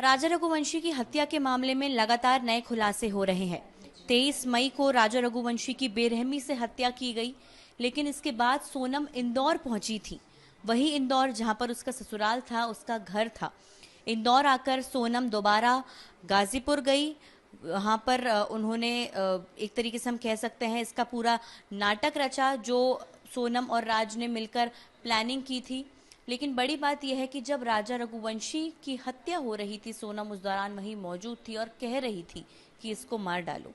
राजा रघुवंशी की हत्या के मामले में लगातार नए खुलासे हो रहे हैं। 23 मई को राजा रघुवंशी की बेरहमी से हत्या की गई, लेकिन इसके बाद सोनम इंदौर पहुंची थी। वही इंदौर जहां पर उसका ससुराल था, उसका घर था। इंदौर आकर सोनम दोबारा गाजीपुर गई। वहां पर उन्होंने एक तरीके से हम कह सकते हैं इसका पूरा नाटक रचा, जो सोनम और राज ने मिलकर प्लानिंग की थी। लेकिन बड़ी बात यह है कि जब राजा रघुवंशी की हत्या हो रही थी, सोनम उस दौरान वहीं मौजूद थी और कह रही थी कि इसको मार डालो।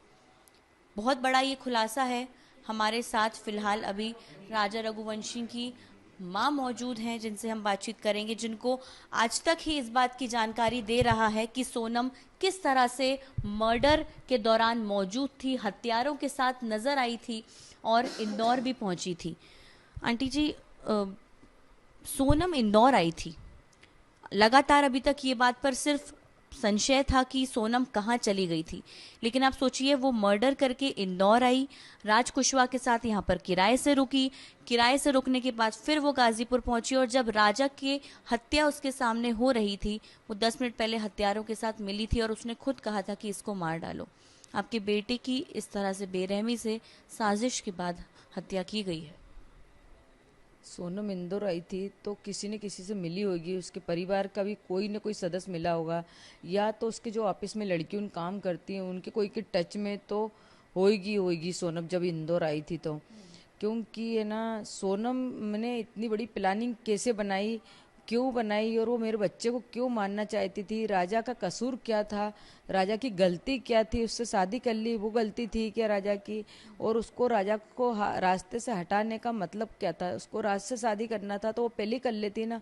बहुत बड़ा ये खुलासा है। हमारे साथ फिलहाल अभी राजा रघुवंशी की माँ मौजूद हैं, जिनसे हम बातचीत करेंगे, जिनको आज तक ही इस बात की जानकारी दे रहा है कि सोनम किस तरह से मर्डर के दौरान मौजूद थी, हत्यारों के साथ नजर आई थी और इंदौर भी पहुंची थी। आंटी जी, सोनम इंदौर आई थी। लगातार अभी तक ये बात पर सिर्फ संशय था कि सोनम कहाँ चली गई थी, लेकिन आप सोचिए, वो मर्डर करके इंदौर आई, राज कुशवाहा के साथ यहाँ पर किराए से रुकी, किराए से रुकने के बाद फिर वो गाजीपुर पहुंची और जब राजा की हत्या उसके सामने हो रही थी, वो 10 मिनट पहले हत्यारों के साथ मिली थी और उसने खुद कहा था कि इसको मार डालो। आपके बेटे की इस तरह से बेरहमी से साजिश के बाद हत्या की गई है। सोनम इंदौर आई थी तो किसी न किसी से मिली होगी, उसके परिवार का भी कोई न कोई सदस्य मिला होगा, या तो उसके जो ऑफिस में लड़की उन काम करती हैं उनके कोई के टच में तो होगी होगी सोनम जब इंदौर आई थी तो। क्योंकि है ना, सोनम ने इतनी बड़ी प्लानिंग कैसे बनाई, क्यों बनाई, और वो मेरे बच्चे को क्यों मारना चाहती थी, राजा का कसूर क्या था, राजा की गलती क्या थी, उससे शादी कर ली वो गलती थी क्या राजा की, और उसको राजा को रास्ते से हटाने का मतलब क्या था, उसको राज से शादी करना था तो वो पहले कर लेती ना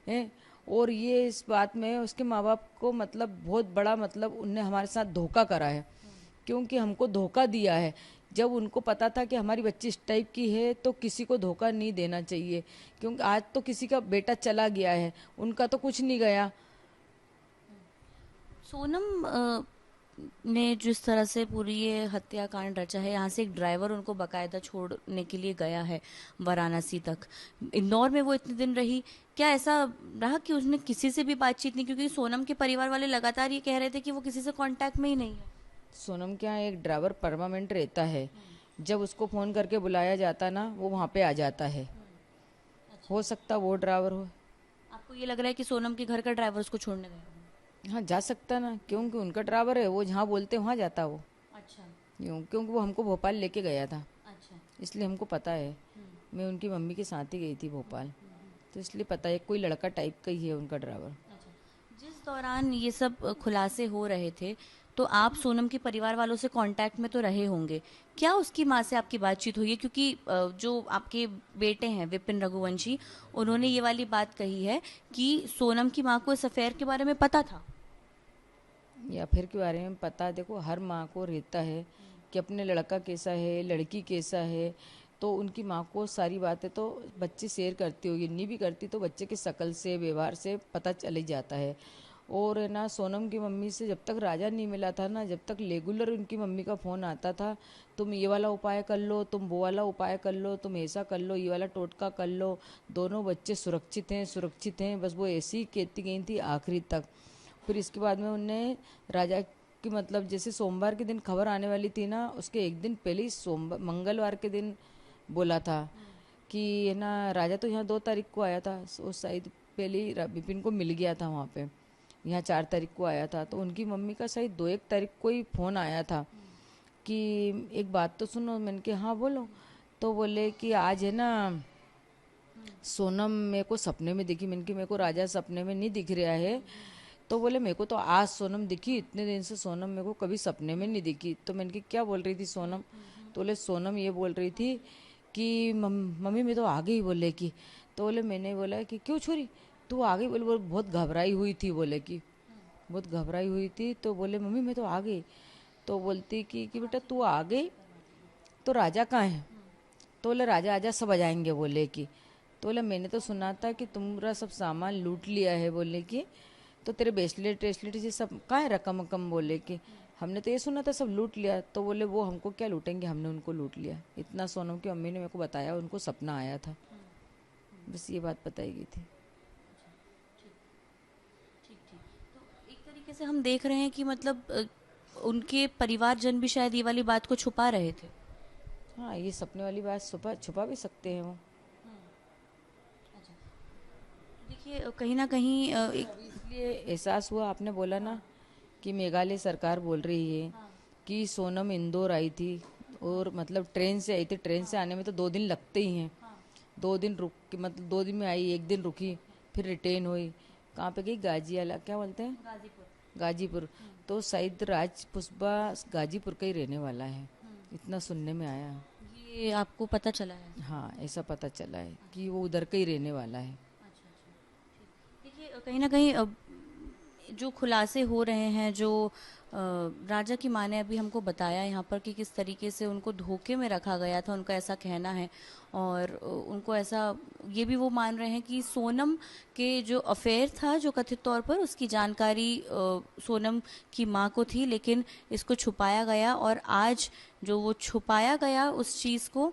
है। और ये इस बात में उसके माँ बाप को मतलब बहुत बड़ा मतलब उनने हमारे साथ धोखा करा है, क्योंकि हमको धोखा दिया है। जब उनको पता था कि हमारी बच्ची इस टाइप की है तो किसी को धोखा नहीं देना चाहिए, क्योंकि आज तो किसी का बेटा चला गया है, उनका तो कुछ नहीं गया। सोनम ने जिस तरह से पूरी ये हत्याकांड रचा है, यहाँ से एक ड्राइवर उनको बकायदा छोड़ने के लिए गया है वाराणसी तक। इंदौर में वो इतने दिन रही, क्या ऐसा रहा कि उसने किसी से भी बातचीत नहीं? क्योंकि सोनम के परिवार वाले लगातार ये कह रहे थे कि वो किसी से कांटेक्ट में ही नहीं है। सोनम के यहाँ एक ड्राइवर परमानेंट रहता है, जब उसको फ़ोन करके बुलाया जाता ना वो वहाँ पे आ जाता है। अच्छा, हो सकता वो ड्राइवर हो। आपको ये लग रहा है कि सोनम के घर का ड्राइवर उसको छोड़ने गया? हाँ जा सकता ना, क्योंकि उनका ड्राइवर है, वो जहाँ बोलते वहाँ जाता वो। अच्छा। यूँ क्योंकि वो हमको भोपाल लेके गया था, अच्छा। इसलिए हमको पता है। मैं उनकी मम्मी के साथ ही गई थी भोपाल, तो इसलिए पता है कोई लड़का टाइप का ही है उनका ड्राइवर। अच्छा, जिस दौरान ये सब खुलासे हो रहे थे, तो आप सोनम के परिवार वालों से कांटेक्ट में तो रहे होंगे। क्या उसकी माँ से आपकी बातचीत हुई है? क्योंकि जो आपके बेटे हैं विपिन रघुवंशी, उन्होंने ये वाली बात कही है कि सोनम की माँ को इस अफेयर के बारे में पता था। या फिर के बारे में पता, देखो हर माँ को रहता है कि अपने लड़का कैसा है लड़की कैसा है, तो उनकी माँ को सारी बातें तो बच्चे शेयर करती होगी, नहीं भी करती तो बच्चे की शक्ल से व्यवहार से पता चल ही जाता है। और है ना, सोनम की मम्मी से जब तक राजा नहीं मिला था ना, जब तक रेगुलर उनकी मम्मी का फ़ोन आता था, तुम ये वाला उपाय कर लो, तुम वो वाला उपाय कर लो, तुम ऐसा कर लो, ये वाला टोटका कर लो, दोनों बच्चे सुरक्षित हैं सुरक्षित हैं, बस वो ऐसी ही कहती गई थी आखिरी तक। फिर इसके बाद में उनने राजा की मतलब जैसे सोमवार के दिन खबर आने वाली थी ना, उसके एक दिन पहले ही सोमवार मंगलवार के दिन बोला था कि है ना, राजा तो यहाँ 2 तारीख को आया था, वो शायद पहले ही विपिन को मिल गया था वहाँ पे, यहाँ 4 तारीख को आया था, तो उनकी मम्मी का शायद 2-1 तारीख को ही फ़ोन आया था कि एक बात तो सुनो। मैंने कहा हाँ बोलो। तो बोले कि आज है ना सोनम मेरे को सपने में दिखी। मैंने कि मेरे को राजा सपने में नहीं दिख रहा है। तो बोले मेरे को तो आज सोनम दिखी, इतने दिन से सोनम मेरे को कभी सपने में नहीं दिखी। तो मैंने कि क्या बोल रही थी सोनम? तो बोले सोनम ये बोल रही थी कि मम्मी मैं तो आ गई बोले कि। तो बोले मैंने बोला कि क्यों छोरी तू आ गई? बोले बोले बहुत घबराई हुई थी बोले कि, बहुत घबराई हुई थी। तो बोले मम्मी मैं तो आ गई। तो बोलती कि बेटा तू आ गई तो राजा कहाँ है? तो बोले राजा आजा सब आ जाएंगे बोले कि। तो बोले मैंने तो सुना था कि तुम्हारा सब सामान लूट लिया है बोले कि, तो तेरे ब्रेसलेट ब्रेसलेट ये सब कहाँ है रकम वकम बोले कि, हमने तो ये सुना था सब लूट लिया। तो बोले वो हमको क्या लूटेंगे, हमने उनको लूट लिया। इतना सोनम की मम्मी ने मेरे को बताया, उनको सपना आया था, बस ये बात बताई गई थी। ठीक ठीक। तो एक तरीके से हम देख रहे हैं कि मतलब उनके परिवारजन भी शायद ये वाली बात को छुपा रहे थे। हाँ, ये सपने वाली बात छुपा छुपा भी सकते हैं वो। देखिए कहीं ना कहीं इसलिए एहसास हुआ, आपने बोला ना कि मेघालय सरकार बोल रही है कि सोनम इंदौर आई थी और मतलब ट्रेन से आई थी, ट्रेन से आने में तो 2 दिन लगते ही हैं। 2 दिन रुक के मतलब 2 दिन में आई, 1 दिन रुकी, फिर रिटेन हुई। कहाँ पे गई? गाजियाला, क्या बोलते हैं, गाजीपुर। तो शायद राज पुष्पा गाजीपुर का ही रहने वाला है, इतना सुनने में आया। ये आपको पता चला है? हाँ, ऐसा पता चला है कि वो उधर का ही रहने वाला है। देखिए कहीं ना कहीं जो खुलासे हो रहे हैं, जो राजा की माँ ने अभी हमको बताया यहाँ पर कि किस तरीके से उनको धोखे में रखा गया था, उनका ऐसा कहना है। और उनको ऐसा ये भी वो मान रहे हैं कि सोनम के जो अफेयर था, जो कथित तौर पर उसकी जानकारी सोनम की माँ को थी, लेकिन इसको छुपाया गया। और आज जो वो छुपाया गया उस चीज़ को,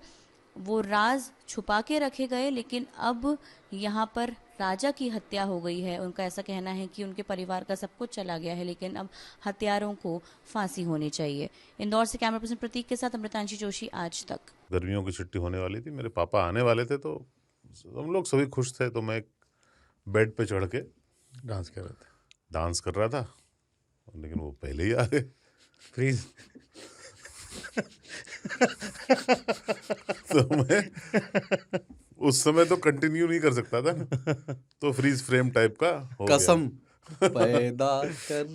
वो राज छुपा के रखे गए, लेकिन अब यहाँ पर राजा की हत्या हो गई है। उनका ऐसा कहना है कि उनके परिवार का सब कुछ चला गया है, लेकिन अब हत्यारों को फांसी होनी चाहिए। इंदौर से कैमरा पर्सन प्रतीक के साथ अमृतांशी जोशी, आज तक। गर्मियों की छुट्टी होने वाली थी, मेरे पापा आने वाले थे, तो हम लोग सभी खुश थे। तो मैं एक बेड पे चढ़ के डांस कर रहे थे, डांस कर रहा था, लेकिन वो पहले ही आ गए। फ्रीज। तो मैं उस समय तो कंटिन्यू नहीं कर सकता था ना, तो फ्रीज फ्रेम टाइप का हो गया। कसम पैदा कर